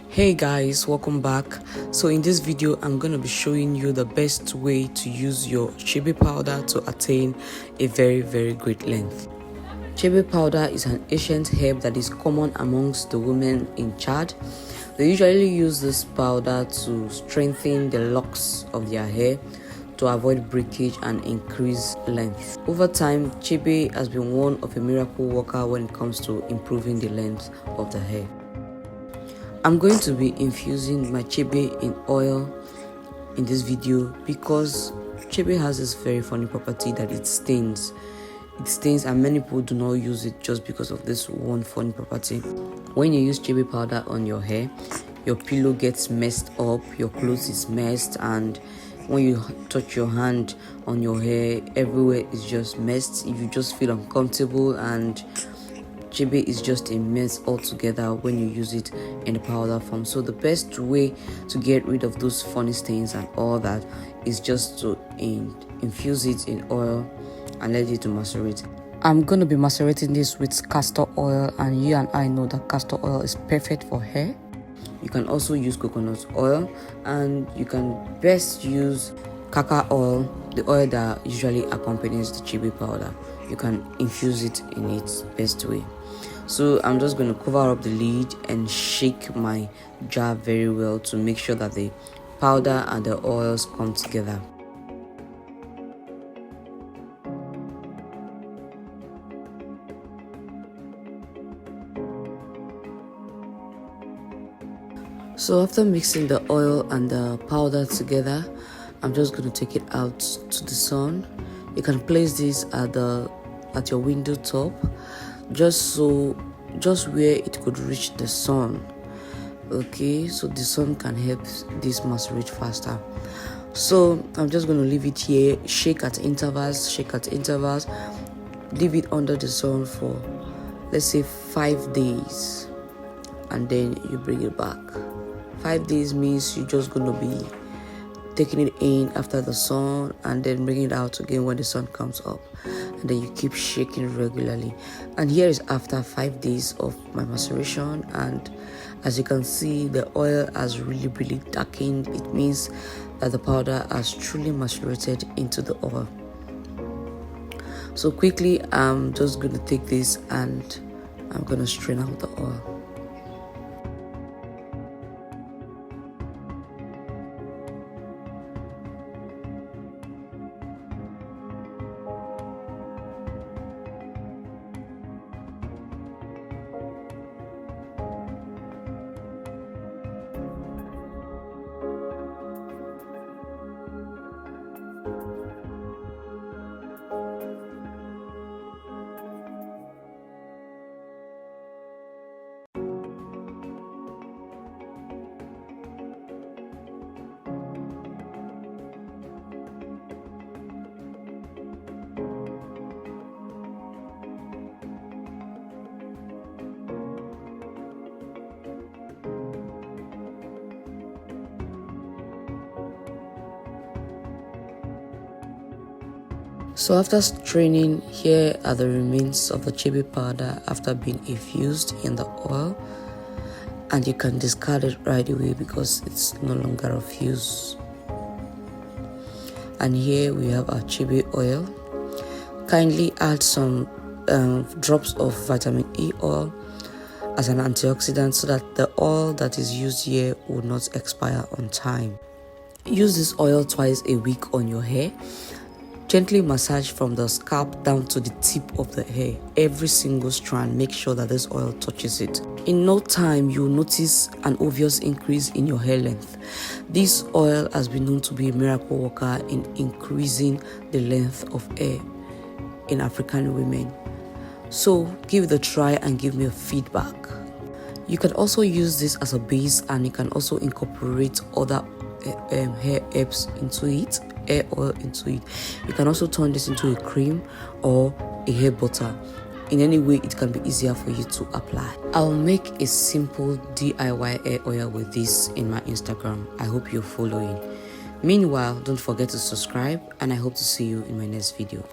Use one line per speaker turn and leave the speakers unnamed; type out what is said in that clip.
Hey guys, welcome back. So in this video I'm going to be showing you the best way to use your Chebe powder to attain a very great length. Chebe powder is an ancient herb that is common amongst the women in Chad. They usually use this powder to strengthen the locks of their hair, to avoid breakage and increase length. Over time, Chebe has been one of a miracle worker when it comes to improving the length of the hair. I'm going to be infusing my Chebe in oil in this video because Chebe has this very funny property that it stains. It stains, and many people do not use it just because of this one funny property. When you use Chebe powder on your hair, your pillow gets messed up, your clothes is messed, and when you touch your hand on your hair, everywhere is just messed. You just feel uncomfortable, and Chebe is just a mess altogether when you use it in the powder form. So the best way to get rid of those funny stains and all that is just to infuse it in oil and let it to macerate. I'm going to be macerating this with castor oil, and you and I know that castor oil is perfect for hair. You can also use coconut oil, and you can best use karkar oil, the oil that usually accompanies the Chebe powder. You can infuse it in its best way. So I'm just going to cover up the lid and shake my jar very well to make sure that the powder and the oils come together. So after mixing the oil and the powder together, I'm just going to take it out to the sun. You can place this at your window top, just where it could reach the sun. Okay, so the sun can help this macerate faster. So I'm just going to leave it here, shake at intervals, leave it under the sun for, let's say, 5 days, and then you bring it back. 5 days means you're just going to be taking it in after the sun and then bringing it out again when the sun comes up, and then you keep shaking regularly. And here is after 5 days of my maceration, and as you can see, the oil has really darkened. It means that the powder has truly macerated into the oil. So quickly, I'm just going to take this and I'm going to strain out the oil. So after straining, here are the remains of the Chebe powder after being infused in the oil, and you can discard it right away because it's no longer of use. And here we have our Chebe oil. Kindly add some drops of vitamin E oil as an antioxidant so that the oil that is used here will not expire on time. Use this oil twice a week on your hair. Gently massage from the scalp down to the tip of the hair. Every single strand, make sure that this oil touches it. In no time, you'll notice an obvious increase in your hair length. This oil has been known to be a miracle worker in increasing the length of hair in African women. So give it a try and give me a feedback. You can also use this as a base, and you can also incorporate other hair herbs into it, hair oil into it. You can also turn this into a cream or a hair butter. In any way, it can be easier for you to apply. I'll make a simple DIY hair oil with this in my Instagram. I hope you're following. Meanwhile, don't forget to subscribe, and I hope to see you in my next video.